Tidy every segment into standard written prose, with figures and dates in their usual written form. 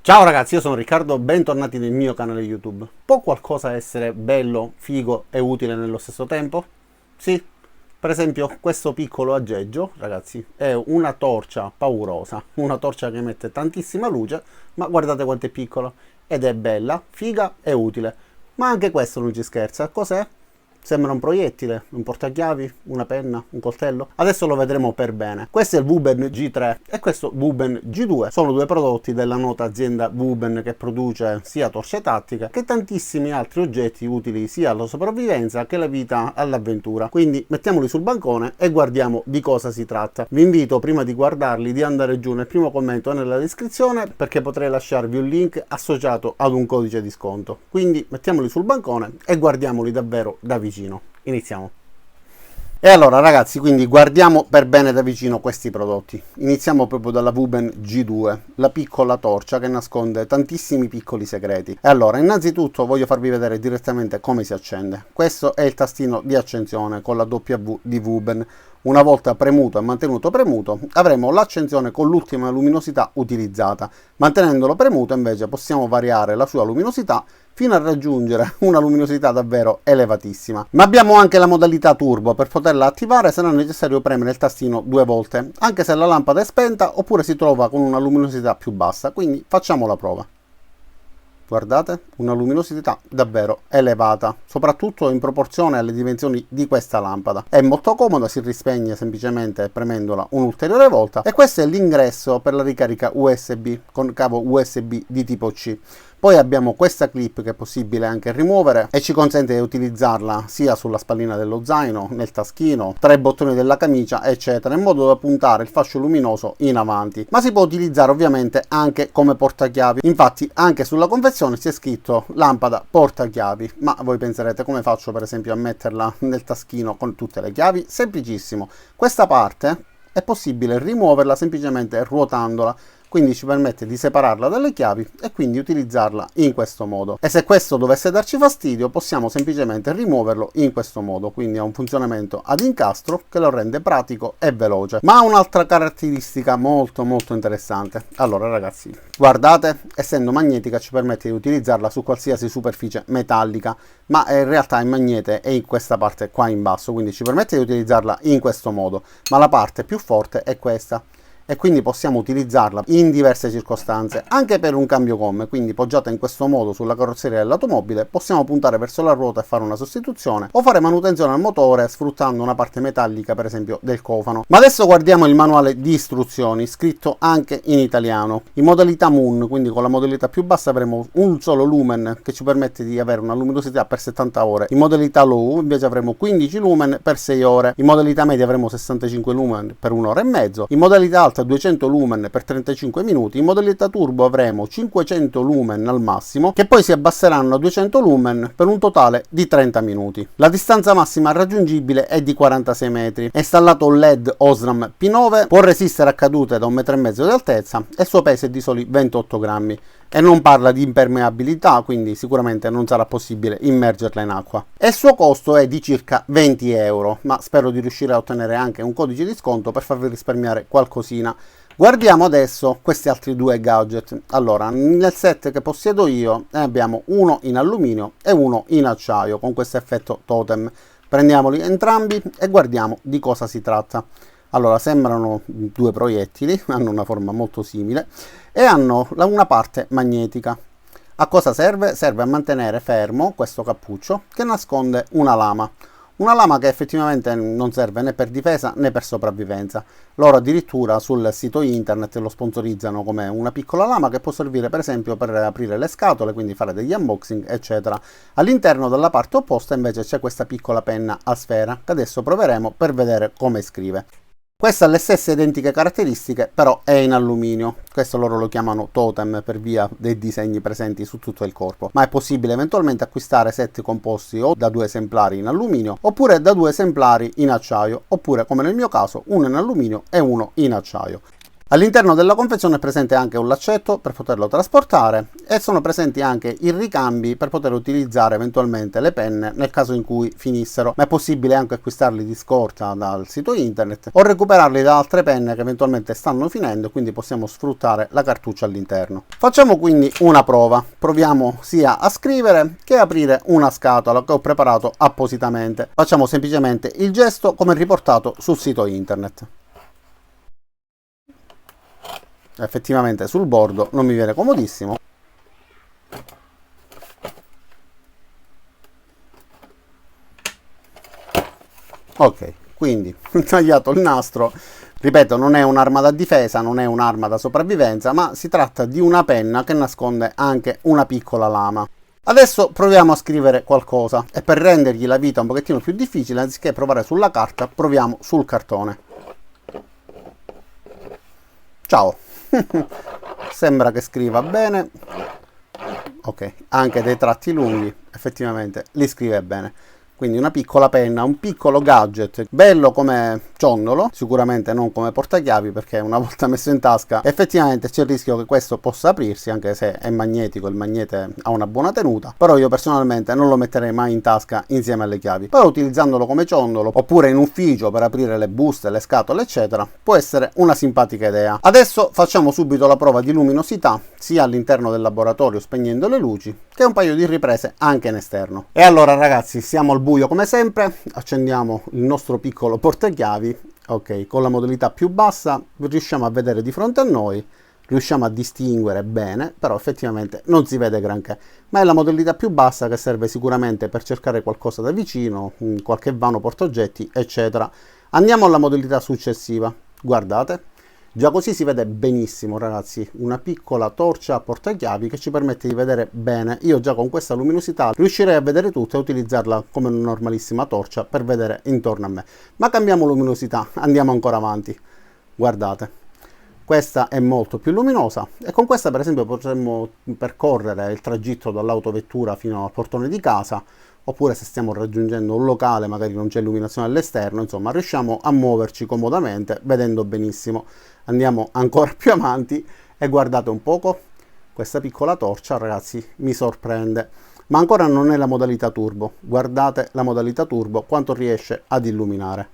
Ciao ragazzi, io sono Riccardo, bentornati nel mio canale YouTube. Può qualcosa essere bello, figo e utile nello stesso tempo? Sì, per esempio questo piccolo aggeggio, ragazzi, è una torcia paurosa, una torcia che emette tantissima luce, ma guardate quanto è piccola ed è bella, figa e utile. Ma anche questo non ci scherza, cos'è? Sembra un proiettile, un portachiavi, una penna, un coltello. Adesso lo vedremo per bene. Questo è il Wuben G3 e questo Wuben G2. Sono due prodotti della nota azienda Wuben che produce sia torce tattiche che tantissimi altri oggetti utili sia alla sopravvivenza che alla vita all'avventura. Quindi mettiamoli sul bancone e guardiamo di cosa si tratta. Vi invito prima di guardarli di andare giù nel primo commento e nella descrizione perché potrei lasciarvi un link associato ad un codice di sconto. Quindi mettiamoli sul bancone e guardiamoli davvero da vicino. Iniziamo. E allora ragazzi, quindi guardiamo per bene da vicino questi prodotti. Iniziamo proprio dalla Wuben G2, la piccola torcia che nasconde tantissimi piccoli segreti. E allora, innanzitutto voglio farvi vedere direttamente come si accende. Questo è il tastino di accensione con la W di Wuben. Una volta premuto e mantenuto premuto, avremo l'accensione con l'ultima luminosità utilizzata. Mantenendolo premuto invece possiamo variare la sua luminosità fino a raggiungere una luminosità davvero elevatissima. Ma abbiamo anche la modalità turbo. Per poterla attivare sarà necessario premere il tastino 2 volte, anche se la lampada è spenta oppure si trova con una luminosità più bassa, quindi facciamo la prova. Guardate, una luminosità davvero elevata, soprattutto in proporzione alle dimensioni di questa lampada. È molto comoda, si rispegne semplicemente premendola un'ulteriore volta e questo è l'ingresso per la ricarica USB con cavo USB di tipo C. Poi abbiamo questa clip che è possibile anche rimuovere e ci consente di utilizzarla sia sulla spallina dello zaino, nel taschino, tra i bottoni della camicia, eccetera, in modo da puntare il fascio luminoso in avanti. Ma si può utilizzare ovviamente anche come portachiavi. Infatti anche sulla confezione c'è scritto lampada portachiavi. Ma voi penserete come faccio per esempio a metterla nel taschino con tutte le chiavi? Semplicissimo. Questa parte è possibile rimuoverla semplicemente ruotandola. Quindi ci permette di separarla dalle chiavi e quindi utilizzarla in questo modo. E se questo dovesse darci fastidio possiamo semplicemente rimuoverlo in questo modo, quindi ha un funzionamento ad incastro che lo rende pratico e veloce. Ma ha un'altra caratteristica molto interessante. Allora ragazzi, guardate, essendo magnetica ci permette di utilizzarla su qualsiasi superficie metallica, ma in realtà il magnete è in questa parte qua in basso, quindi ci permette di utilizzarla in questo modo, ma la parte più forte è questa. E quindi possiamo utilizzarla in diverse circostanze, anche per un cambio gomme, quindi poggiata in questo modo sulla carrozzeria dell'automobile possiamo puntare verso la ruota e fare una sostituzione o fare manutenzione al motore sfruttando una parte metallica per esempio del cofano. Ma adesso guardiamo il manuale di istruzioni scritto anche in italiano. In modalità Moon, quindi con la modalità più bassa avremo un solo lumen che ci permette di avere una luminosità per 70 ore. In modalità Low invece avremo 15 lumen per 6 ore. In modalità media avremo 65 lumen per 1 ora e mezzo. In modalità alta 200 lumen per 35 minuti, in modalità turbo avremo 500 lumen al massimo che poi si abbasseranno a 200 lumen per un totale di 30 minuti. La distanza massima raggiungibile è di 46 metri. È installato un LED Osram P9, può resistere a cadute da 1,5 m di altezza e il suo peso è di soli 28 grammi. E non parla di impermeabilità, quindi sicuramente non sarà possibile immergerla in acqua. E il suo costo è di circa 20 euro, ma spero di riuscire a ottenere anche un codice di sconto per farvi risparmiare qualcosina. Guardiamo adesso questi altri due gadget. Allora, nel set che possiedo io ne abbiamo uno in alluminio e uno in acciaio con questo effetto totem. Prendiamoli entrambi e guardiamo di cosa si tratta. Allora, sembrano due proiettili, hanno una forma molto simile e hanno una parte magnetica. A cosa serve? Serve a mantenere fermo questo cappuccio che nasconde una lama. Una lama che effettivamente non serve né per difesa né per sopravvivenza. Loro addirittura sul sito internet lo sponsorizzano come una piccola lama che può servire per esempio per aprire le scatole, quindi fare degli unboxing, eccetera. All'interno dalla parte opposta invece c'è questa piccola penna a sfera che adesso proveremo per vedere come scrive. Questa ha le stesse identiche caratteristiche, però è in alluminio. Questo loro lo chiamano totem per via dei disegni presenti su tutto il corpo. Ma è possibile eventualmente acquistare set composti o da 2 esemplari in alluminio, oppure da 2 esemplari in acciaio, oppure come nel mio caso, uno in alluminio e uno in acciaio. All'interno della confezione è presente anche un laccetto per poterlo trasportare e sono presenti anche i ricambi per poter utilizzare eventualmente le penne nel caso in cui finissero, ma è possibile anche acquistarli di scorta dal sito internet o recuperarli da altre penne che eventualmente stanno finendo, quindi possiamo sfruttare la cartuccia all'interno. Facciamo quindi una prova, proviamo sia a scrivere che aprire una scatola che ho preparato appositamente. Facciamo semplicemente il gesto come riportato sul sito internet. Effettivamente sul bordo non mi viene comodissimo. Ok, quindi tagliato il nastro, ripeto, non è un'arma da difesa, non è un'arma da sopravvivenza, ma si tratta di una penna che nasconde anche una piccola lama. Adesso proviamo a scrivere qualcosa e per rendergli la vita un pochettino più difficile, anziché provare sulla carta, proviamo sul cartone. Ciao! Sembra che scriva bene. Ok, anche dei tratti lunghi effettivamente li scrive bene. Quindi una piccola penna, un piccolo gadget, bello come ciondolo, sicuramente non come portachiavi, perché una volta messo in tasca effettivamente c'è il rischio che questo possa aprirsi, anche se è magnetico, il magnete ha una buona tenuta, però io personalmente non lo metterei mai in tasca insieme alle chiavi. Però utilizzandolo come ciondolo, oppure in ufficio per aprire le buste, le scatole eccetera, può essere una simpatica idea. Adesso facciamo subito la prova di luminosità, sia all'interno del laboratorio spegnendo le luci, che un paio di riprese anche in esterno. E allora ragazzi, siamo al buio come sempre, accendiamo il nostro piccolo portachiavi, ok, con la modalità più bassa riusciamo a vedere di fronte a noi, riusciamo a distinguere bene, però effettivamente non si vede granché, ma è la modalità più bassa che serve sicuramente per cercare qualcosa da vicino, qualche vano portaoggetti eccetera. Andiamo alla modalità successiva, guardate. Già così si vede benissimo ragazzi, una piccola torcia a portachiavi che ci permette di vedere bene. Io già con questa luminosità riuscirei a vedere tutto e utilizzarla come una normalissima torcia per vedere intorno a me. Ma cambiamo luminosità, andiamo ancora avanti. Guardate, questa è molto più luminosa e con questa per esempio potremmo percorrere il tragitto dall'autovettura fino al portone di casa, oppure se stiamo raggiungendo un locale magari non c'è illuminazione all'esterno, insomma riusciamo a muoverci comodamente vedendo benissimo. Andiamo ancora più avanti e guardate un poco, questa piccola torcia ragazzi mi sorprende, ma ancora non è la modalità turbo. Guardate la modalità turbo quanto riesce ad illuminare.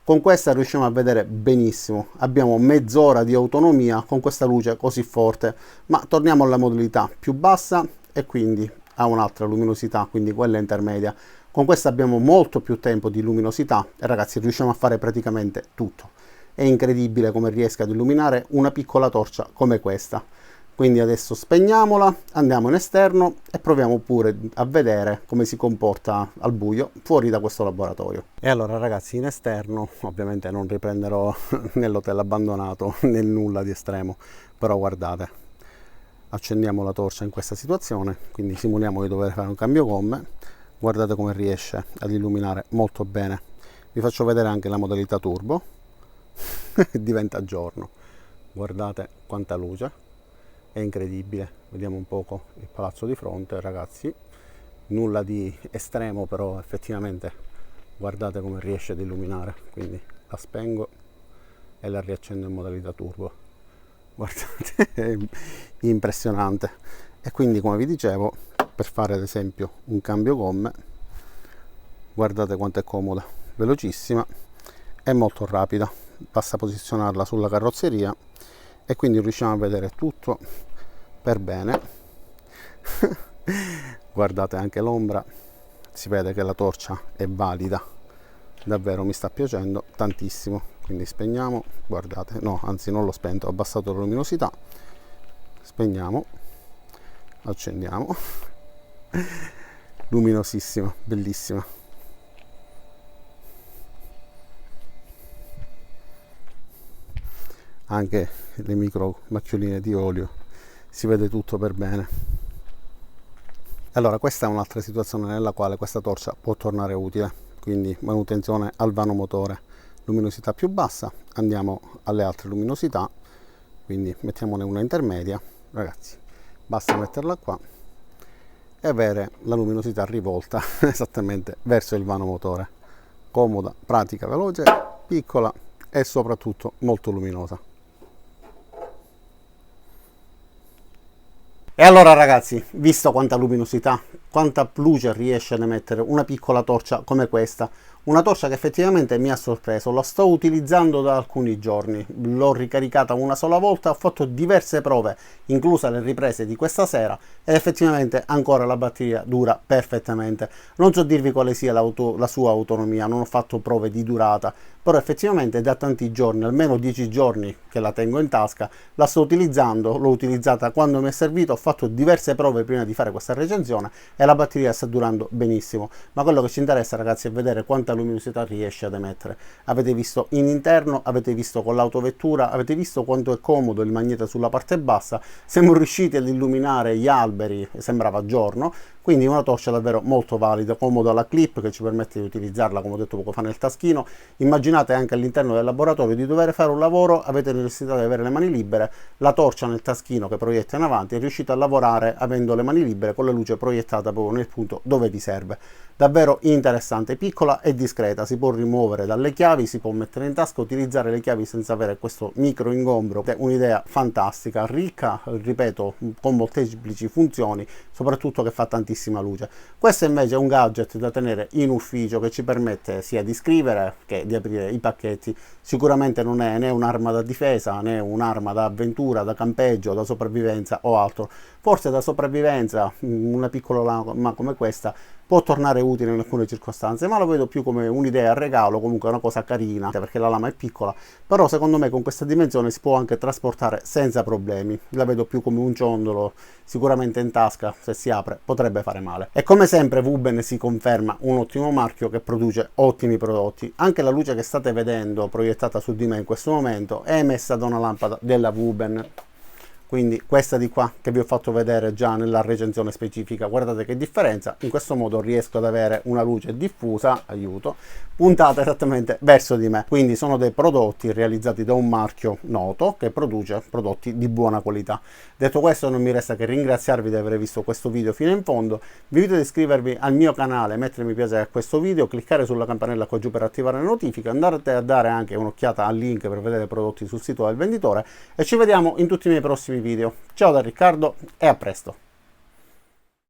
Con questa riusciamo a vedere benissimo, abbiamo mezz'ora di autonomia con questa luce così forte, ma torniamo alla modalità più bassa e quindi ha un'altra luminosità, quindi quella intermedia. Con questa abbiamo molto più tempo di luminosità e ragazzi riusciamo a fare praticamente tutto. È incredibile come riesca ad illuminare una piccola torcia come questa. Quindi adesso spegniamola, andiamo in esterno e proviamo pure a vedere come si comporta al buio fuori da questo laboratorio. E allora ragazzi, in esterno ovviamente non riprenderò nell'hotel abbandonato né nulla di estremo, però guardate, accendiamo la torcia in questa situazione, quindi simuliamo di dover fare un cambio gomme. Guardate come riesce ad illuminare molto bene. Vi faccio vedere anche la modalità turbo. Diventa giorno, guardate quanta luce, è incredibile. Vediamo un poco il palazzo di fronte ragazzi, nulla di estremo, però effettivamente guardate come riesce ad illuminare. Quindi la spengo e la riaccendo in modalità turbo, guardate, è impressionante. E quindi come vi dicevo, per fare ad esempio un cambio gomme, guardate quanto è comoda, velocissima e molto rapida. Basta posizionarla sulla carrozzeria e quindi riusciamo a vedere tutto per bene. Guardate anche l'ombra, si vede che la torcia è valida, davvero mi sta piacendo tantissimo. Quindi spegniamo, guardate, no, anzi non l'ho spento, ho abbassato la luminosità, spegniamo, accendiamo, luminosissima, bellissima. Anche le micro macchioline di olio, si vede tutto per bene. Allora questa è un'altra situazione nella quale questa torcia può tornare utile, quindi manutenzione al vano motore, luminosità più bassa. Andiamo alle altre luminosità, quindi mettiamone una intermedia ragazzi, basta metterla qua e avere la luminosità rivolta esattamente verso il vano motore. Comoda, pratica, veloce, piccola e soprattutto molto luminosa. allora ragazzi, visto quanta luminosità, quanta luce riesce ad emettere una piccola torcia come questa, una torcia che effettivamente mi ha sorpreso, la sto utilizzando da alcuni giorni, l'ho ricaricata una sola volta, ho fatto diverse prove, incluse le riprese di questa sera, ed effettivamente ancora la batteria dura perfettamente. Non so dirvi quale sia la sua autonomia, non ho fatto prove di durata, però effettivamente da tanti giorni, almeno 10 giorni che la tengo in tasca, la sto utilizzando, l'ho utilizzata quando mi è servito, ho fatto diverse prove prima di fare questa recensione e la batteria sta durando benissimo. Ma quello che ci interessa ragazzi è vedere quanta luminosità riesce ad emettere. Avete visto in interno, avete visto con l'autovettura, avete visto quanto è comodo il magnete sulla parte bassa, siamo riusciti ad illuminare gli alberi, sembrava giorno, quindi una torcia davvero molto valida, comoda la clip che ci permette di utilizzarla come ho detto poco fa nel taschino. Immaginate anche all'interno del laboratorio di dover fare un lavoro, avete necessità di avere le mani libere, la torcia nel taschino che proietta in avanti e riuscite a lavorare avendo le mani libere con la luce proiettata proprio nel punto dove vi serve. Davvero interessante, piccola e discreta, si può rimuovere dalle chiavi, si può mettere in tasca, utilizzare le chiavi senza avere questo micro ingombro. È un'idea fantastica, ricca, ripeto, con molteplici funzioni, soprattutto che fa tantissima luce. Questo invece è un gadget da tenere in ufficio che ci permette sia di scrivere che di aprire i pacchetti. Sicuramente non è né un'arma da difesa né un'arma da avventura, da campeggio, da sopravvivenza o altro. Forse da sopravvivenza una piccola lama come questa può tornare utile in alcune circostanze, ma lo vedo più come un'idea a regalo, comunque una cosa carina, perché la lama è piccola, però secondo me con questa dimensione si può anche trasportare senza problemi. La vedo più come un ciondolo, sicuramente in tasca, se si apre potrebbe fare male. E come sempre Wuben si conferma un ottimo marchio che produce ottimi prodotti. Anche la luce che state vedendo proiettata su di me in questo momento è emessa da una lampada della Wuben. Quindi questa di qua che vi ho fatto vedere già nella recensione specifica, guardate che differenza, in questo modo riesco ad avere una luce diffusa, aiuto, puntata esattamente verso di me. Quindi sono dei prodotti realizzati da un marchio noto che produce prodotti di buona qualità. Detto questo non mi resta che ringraziarvi di aver visto questo video fino in fondo, vi invito ad iscrivervi al mio canale, mettere mi piace a questo video, cliccare sulla campanella qua giù per attivare le notifiche, andate a dare anche un'occhiata al link per vedere i prodotti sul sito del venditore e ci vediamo in tutti i miei prossimi video. Ciao da Riccardo e a presto!